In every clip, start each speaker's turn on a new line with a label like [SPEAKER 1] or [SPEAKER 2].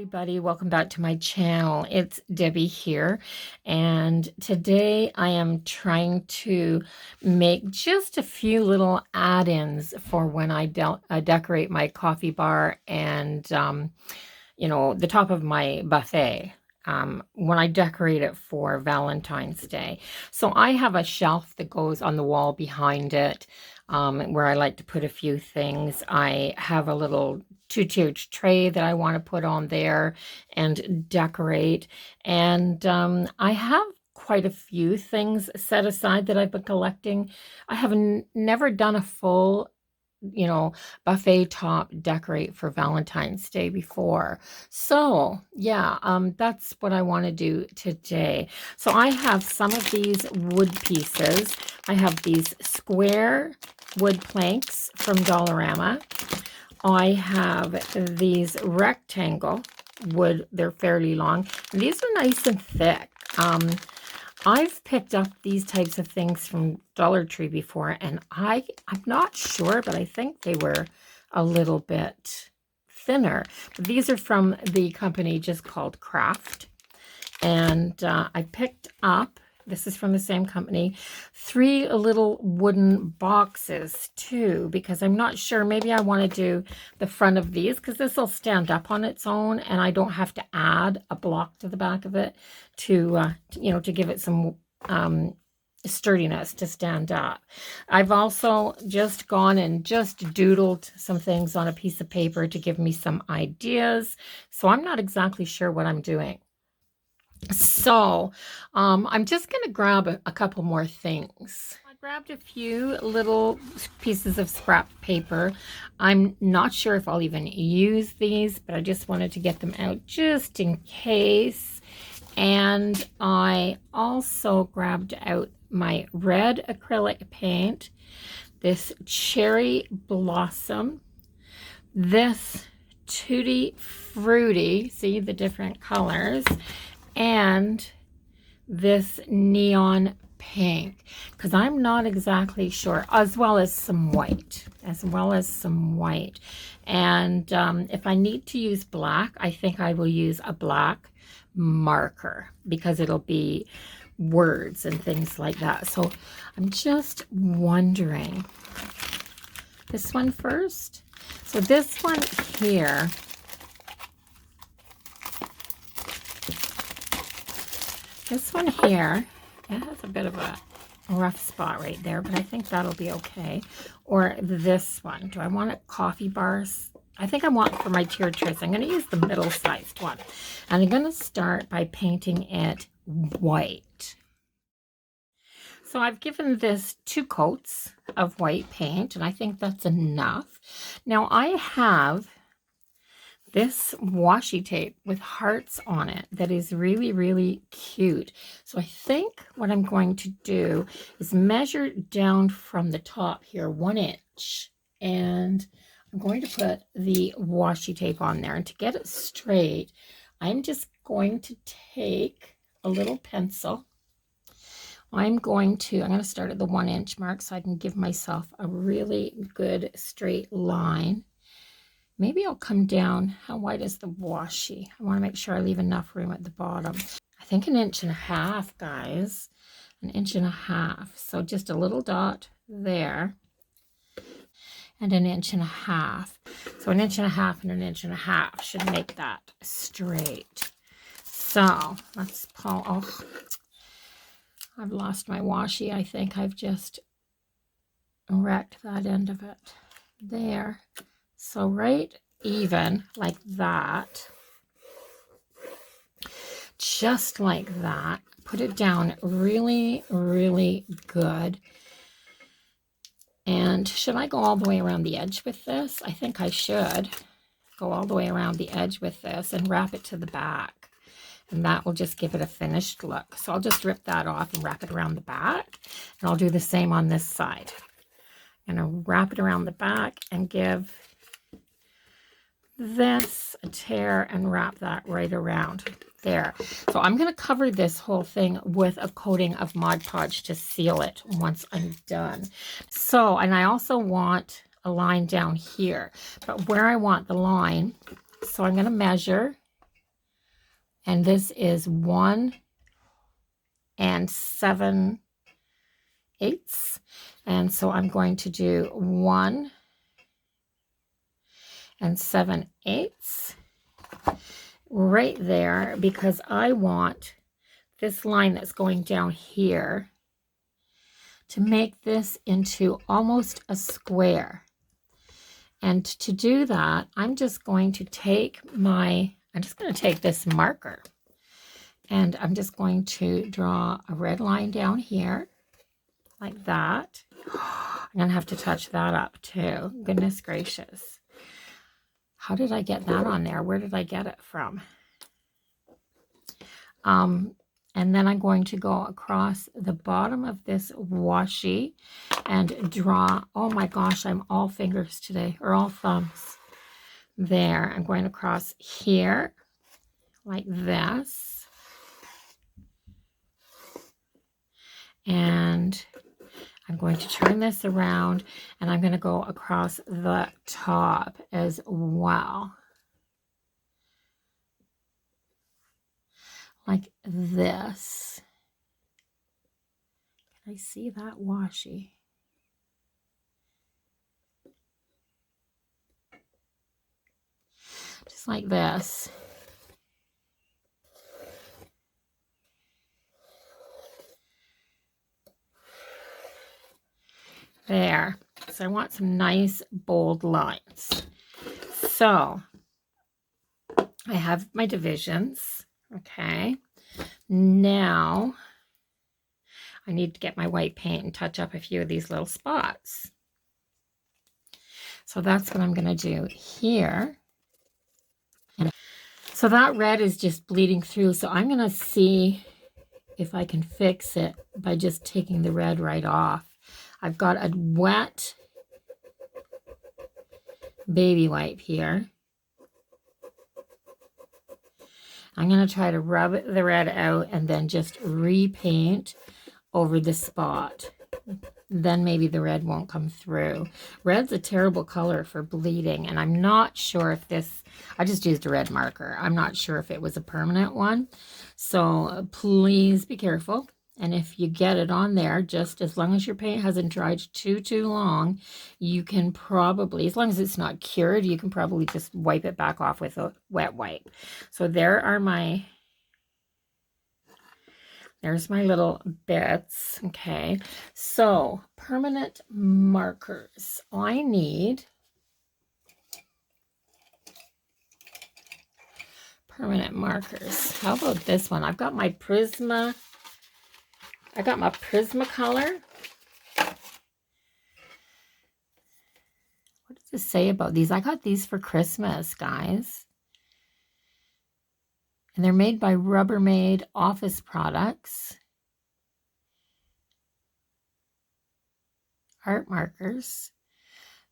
[SPEAKER 1] everybody, welcome back to my channel. It's Debbie here, and today I am trying to make just a few little add-ins for when I decorate my coffee bar and the top of my buffet. When I decorate it for Valentine's Day. So I have a shelf that goes on the wall behind it, where I like to put a few things. I have a little two-tiered tray that I want to put on there and decorate. And I have quite a few things set aside that I've been collecting. I have never done a full buffet top decorate for Valentine's Day before. So yeah, that's what I want to do today. So I have some of these wood pieces. I have these square wood planks from Dollarama. I have these rectangle wood. They're fairly long. And these are nice and thick. I've picked up these types of things from Dollar Tree before, and I'm not sure, but I think they were a little bit thinner. But these are from the company just called Craft. And I picked up, this is from the same company, 3 little wooden boxes too, because I'm not sure, maybe I want to do the front of these because this will stand up on its own and I don't have to add a block to the back of it to give it some sturdiness to stand up. I've also just gone and just doodled some things on a piece of paper to give me some ideas. So I'm not exactly sure what I'm doing. So I'm just going to grab a couple more things. I grabbed a few little pieces of scrap paper. I'm not sure if I'll even use these, but I just wanted to get them out just in case. And I also grabbed out my red acrylic paint, this cherry blossom, this tutti frutti, see the different colors, and this neon pink, because I'm not exactly sure, as well as some white, and if I need to use black, I think I will use a black marker because it'll be words and things like that. So I'm just wondering, this one first. So this one here, it has a bit of a rough spot right there, but I think that'll be okay. Or this one, do I want it coffee bars? I think I want for my tiered trays, I'm going to use the middle-sized one. And I'm going to start by painting it white. So I've given this 2 coats of white paint, and I think that's enough. Now I have this washi tape with hearts on it that is really, really cute. So I think what I'm going to do is measure down from the top here 1 inch, and I'm going to put the washi tape on there. And to get it straight, I'm just going to take a little pencil. I'm going to start at the 1 inch mark so I can give myself a really good straight line. Maybe I'll come down. How wide is the washi? I want to make sure I leave enough room at the bottom. I think 1.5 inches, guys. 1.5 inches. So just a little dot there. And 1.5 inches. So 1.5 inches and 1.5 inches should make that straight. So let's pull. Oh, I've lost my washi. I think I've just wrecked that end of it. There. So right even like that, just like that, put it down really, really good. And should I go all the way around the edge with this? I think I should go all the way around the edge with this and wrap it to the back. And that will just give it a finished look. So I'll just rip that off and wrap it around the back. And I'll do the same on this side. I'm going to wrap it around the back and give this a tear and wrap that right around there. So I'm going to cover this whole thing with a coating of Mod Podge to seal it once I'm done. So, and I also want a line down here, but where I want the line, so I'm going to measure And this is 1 7/8. And so I'm going to do 1 7/8 right there, because I want this line that's going down here to make this into almost a square. And to do that, I'm just going to take this marker, and I'm just going to draw a red line down here like that. I'm going to have to touch that up too. Goodness gracious. How did I get that on there? Where did I get it from? And then I'm going to go across the bottom of this washi and draw, oh my gosh, I'm all fingers today, or all thumbs. There, I'm going across here like this. And I'm going to turn this around, and I'm going to go across the top as well. Like this. Can I see that washi? Just like this. There. So I want some nice bold lines. So I have my divisions. Okay. Now I need to get my white paint and touch up a few of these little spots. So that's what I'm going to do here. So that red is just bleeding through. So I'm going to see if I can fix it by just taking the red right off. I've got a wet baby wipe here. I'm going to try to rub the red out and then just repaint over the spot. Then maybe the red won't come through. Red's a terrible color for bleeding, and I'm not sure if this, I just used a red marker. I'm not sure if it was a permanent one. So please be careful. And if you get it on there, just as long as your paint hasn't dried too long, you can probably, as long as it's not cured, you can probably just wipe it back off with a wet wipe. So there are there's my little bits. Okay, so permanent markers. I need permanent markers. How about this one? I've got my Prisma. I got my Prismacolor. What does it say about these? I got these for Christmas, guys. And they're made by Rubbermaid Office Products. Art markers.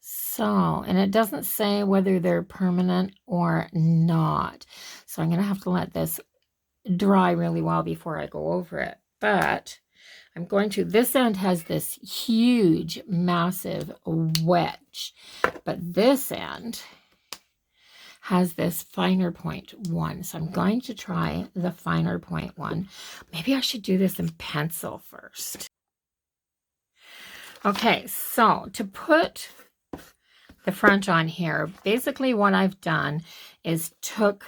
[SPEAKER 1] So, and it doesn't say whether they're permanent or not. So I'm going to have to let this dry really well before I go over it. But I'm going to, this end has this huge, massive wedge. But this end has this finer point one. So I'm going to try the finer point one. Maybe I should do this in pencil first. Okay, so to put the front on here, basically what I've done is took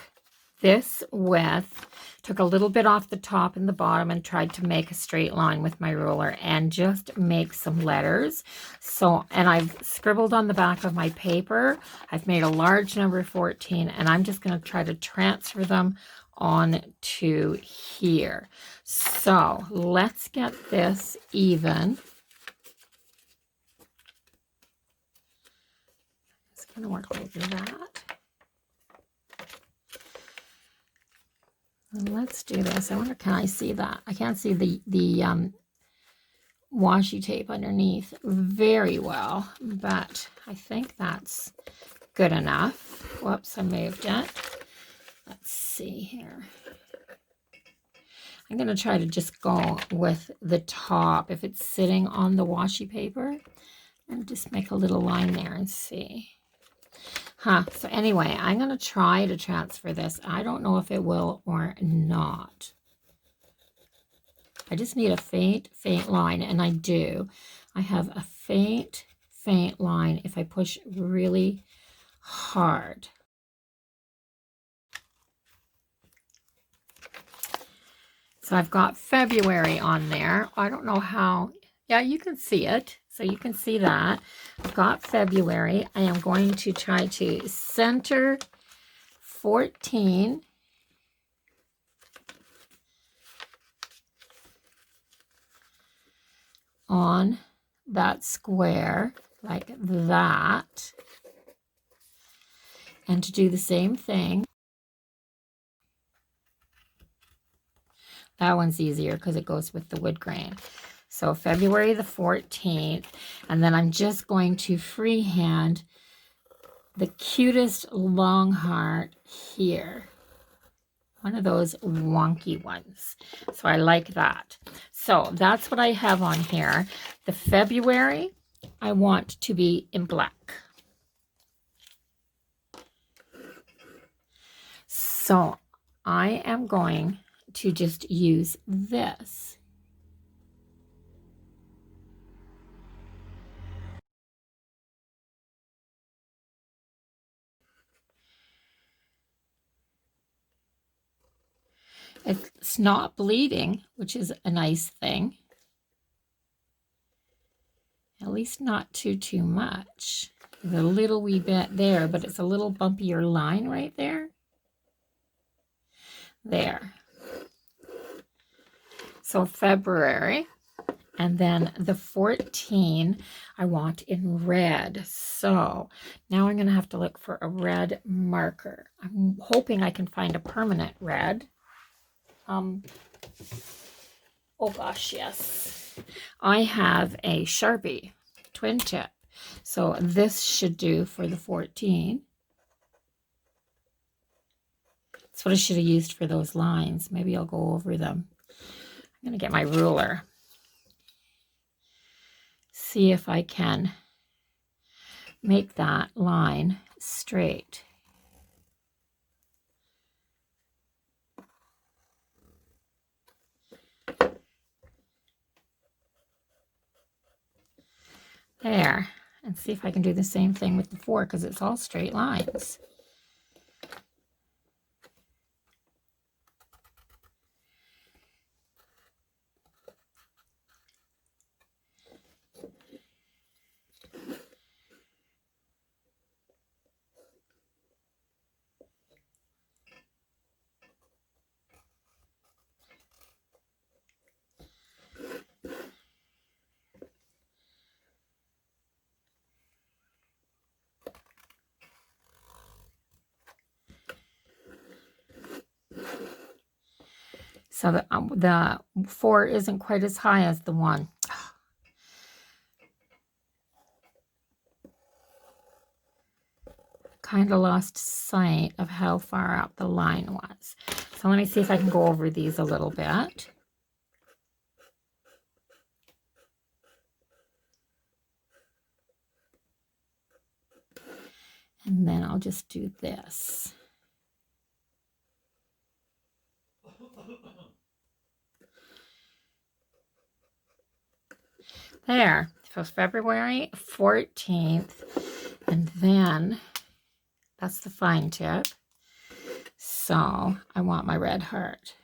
[SPEAKER 1] this width, took a little bit off the top and the bottom, and tried to make a straight line with my ruler and just make some letters. So, and I've scribbled on the back of my paper. I've made a large number 14, and I'm just going to try to transfer them on to here. So let's get this even. It's going to work like that. Let's do this. I wonder, can I see that? I can't see the washi tape underneath very well, but I think that's good enough. Whoops, I moved it. Let's see here. I'm going to try to just go with the top if it's sitting on the washi paper, and just make a little line there and see So anyway, I'm going to try to transfer this. I don't know if it will or not. I just need a faint line, and I do. I have a faint line if I push really hard. So I've got February on there. I don't know how. Yeah, you can see it. So you can see that. I've got February. I am going to try to center 14. On that square like that, and to do the same thing. That one's easier because it goes with the wood grain. So February the 14th, and then I'm just going to freehand the cutest long heart here. One of those wonky ones. So I like that. So that's what I have on here. The February, I want to be in black. So I am going to just use this. It's not bleeding, which is a nice thing. At least not too much. There's a little wee bit there, but it's a little bumpier line right there. There. So February. And then the 14 I want in red. So now I'm going to have to look for a red marker. I'm hoping I can find a permanent red. Oh gosh, yes. I have a Sharpie twin tip. So this should do for the 14. That's what I should have used for those lines. Maybe I'll go over them. I'm going to get my ruler. See if I can make that line straight. There. And see if I can do the same thing with the 4 because it's all straight lines. So the 4 isn't quite as high as the 1. Kind of lost sight of how far out the line was. So let me see if I can go over these a little bit. And then I'll just do this. There. So February 14th. And then that's the fine tip. So I want my red heart.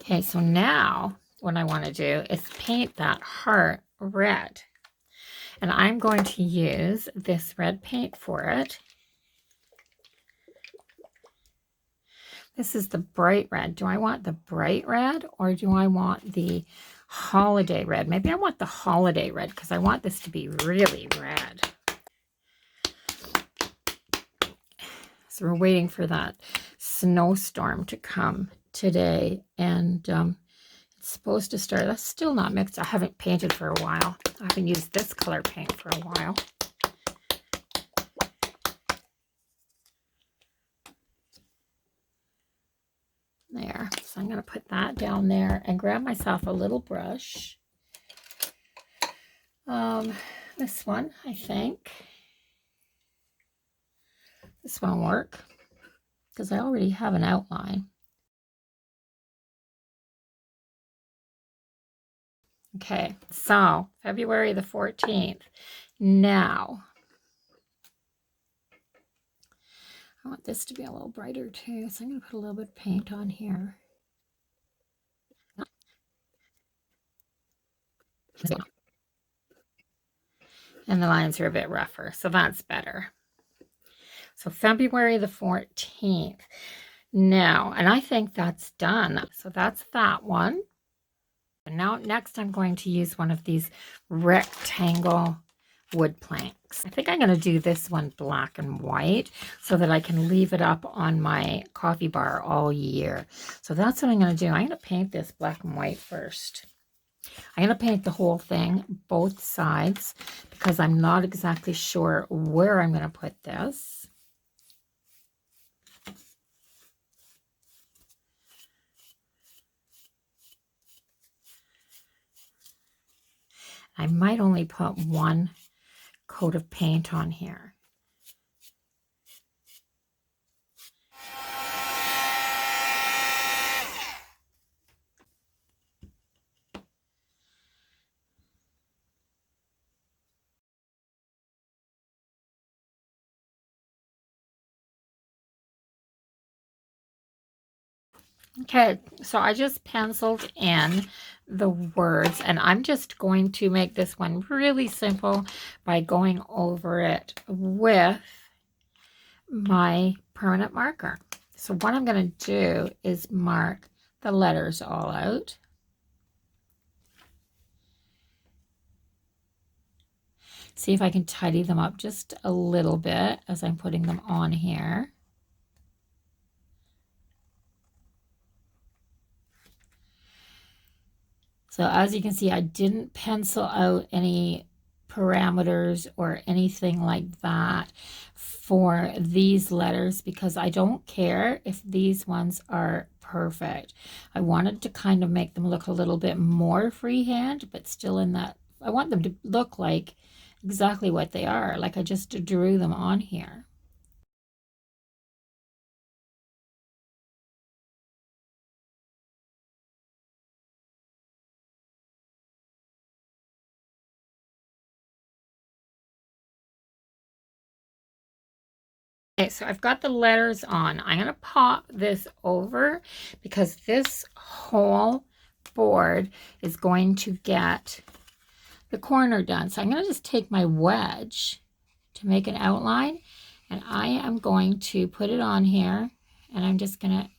[SPEAKER 1] Okay, so now what I want to do is paint that heart red. And I'm going to use this red paint for it. This is the bright red. Do I want the bright red or do I want the holiday red? Maybe I want the holiday red because I want this to be really red. So we're waiting for that snowstorm to come today, and it's supposed to start. That's still not mixed. I haven't painted for a while. I haven't used this color paint for a while. There. So I'm going to put that down there and grab myself a little brush. This one, I think. This one will work because I already have an outline. Okay, so February the 14th. Now, I want this to be a little brighter too, so I'm going to put a little bit of paint on here. And the lines are a bit rougher, so that's better. So February the 14th. Now, and I think that's done. So that's that one. And now next I'm going to use one of these rectangle wood planks. I think I'm going to do this one black and white so that I can leave it up on my coffee bar all year. So that's what I'm going to do. I'm going to paint this black and white first. I'm going to paint the whole thing, both sides, because I'm not exactly sure where I'm going to put this. I might only put one coat of paint on here. Okay, so I just penciled in the words, and I'm just going to make this one really simple by going over it with my permanent marker. So what I'm going to do is mark the letters all out. See if I can tidy them up just a little bit as I'm putting them on here. So as you can see, I didn't pencil out any parameters or anything like that for these letters because I don't care if these ones are perfect. I wanted to kind of make them look a little bit more freehand, but still in that, I want them to look like exactly what they are, like I just drew them on here. Okay, so I've got the letters on. I'm going to pop this over because this whole board is going to get the corner done. So I'm going to just take my wedge to make an outline, and I am going to put it on here, and I'm just going to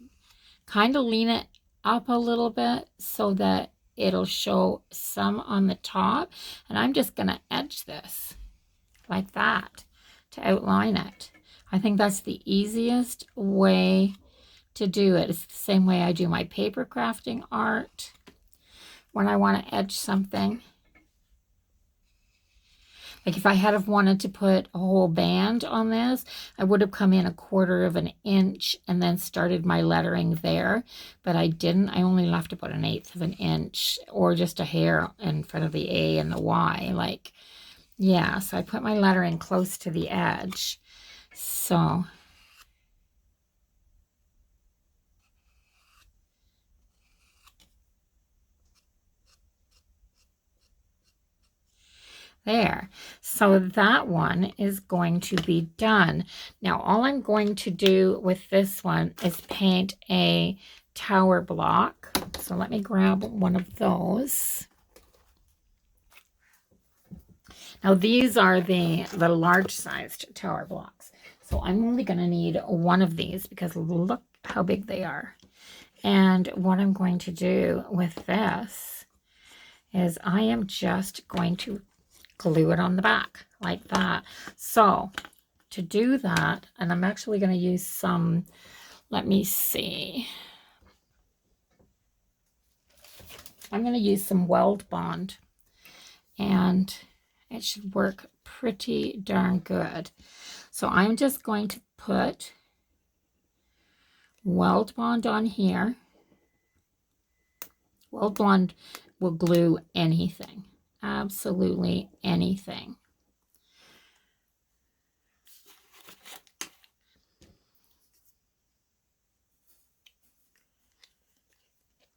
[SPEAKER 1] kind of lean it up a little bit so that it'll show some on the top, and I'm just going to edge this like that to outline it. I think that's the easiest way to do it. It's the same way I do my paper crafting art when I want to edge something. Like if I had have wanted to put a whole band on this, I would have come in 1/4 of an inch and then started my lettering there, but I didn't. I only left about 1/8 of an inch or just a hair in front of the A and the Y. Like, yeah, so I put my lettering close to the edge. So there. So that one is going to be done. Now, all I'm going to do with this one is paint a tower block. So let me grab one of those. Now, these are the large-sized tower blocks. So I'm only going to need one of these because look how big they are. And what I'm going to do with this is I am just going to glue it on the back like that. So to do that, and I'm actually going to use some let me see. I'm going to use some Weld Bond, and it should work pretty darn good. So I'm just going to put Weld Bond on here. Weld Bond will glue anything, absolutely anything.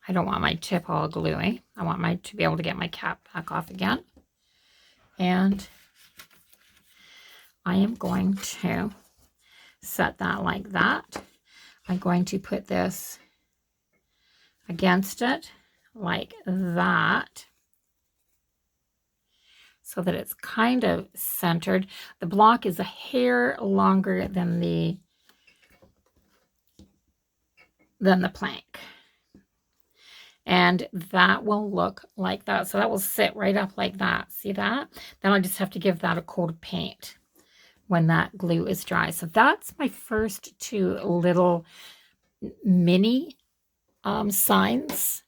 [SPEAKER 1] I don't want my tip all gluey. I want to be able to get my cap back off again. And I am going to set that like that. I'm going to put this against it like that, so that it's kind of centered. The block is a hair longer than the plank. And that will look like that. So that will sit right up like that. See that? Then I just have to give that a coat of paint when that glue is dry. So that's my first two little mini signs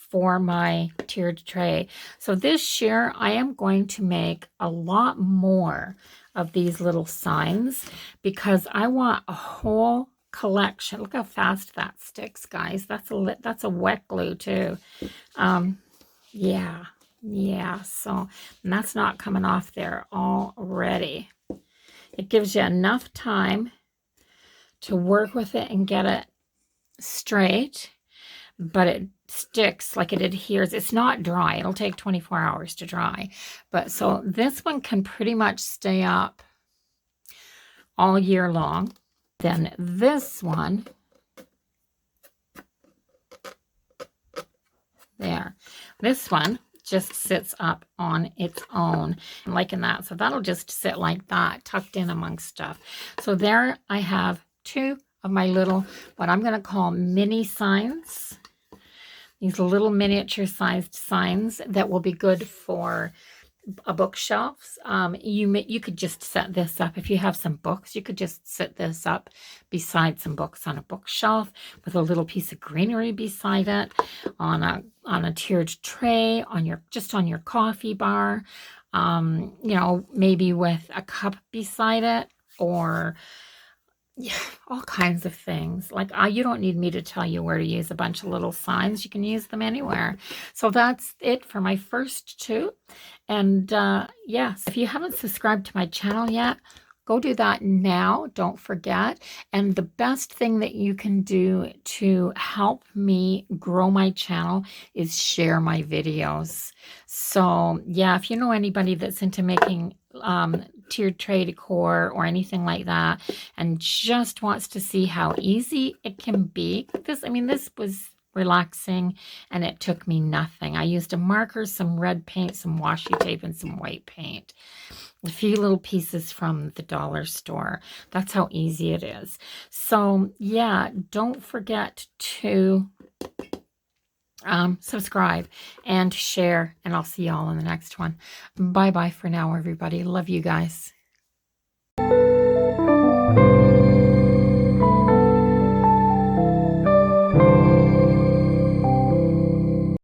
[SPEAKER 1] for my tiered tray. So this year I am going to make a lot more of these little signs because I want a whole collection. Look how fast that sticks, guys. That's a wet glue too. Yeah, so and that's not coming off there already. It gives you enough time to work with it and get it straight, but it sticks, like it adheres. It's not dry. It'll take 24 hours to dry. But so this one can pretty much stay up all year long. Then this one, there, this one just sits up on its own. I'm liking that. So that'll just sit like that, tucked in amongst stuff. So there I have two of my little, what I'm going to call mini signs. These little miniature sized signs that will be good for a bookshelf. You could just set this up. If you have some books, you could just set this up beside some books on a bookshelf with a little piece of greenery beside it, on a tiered tray, on your coffee bar, you know, maybe with a cup beside it, or yeah, all kinds of things. Like you don't need me to tell you where to use a bunch of little signs. You can use them anywhere. So that's it for my first two. And yes, if you haven't subscribed to my channel yet, go do that now. Don't forget. And the best thing that you can do to help me grow my channel is share my videos. So yeah, if you know anybody that's into making tiered tray decor or anything like that and just wants to see how easy it can be, this was relaxing and it took me nothing. I used a marker, some red paint, some washi tape, and some white paint. A few little pieces from the dollar store. That's how easy it is. So yeah, don't forget to subscribe and share, and I'll see y'all in the next one. Bye bye for now, everybody. Love you guys.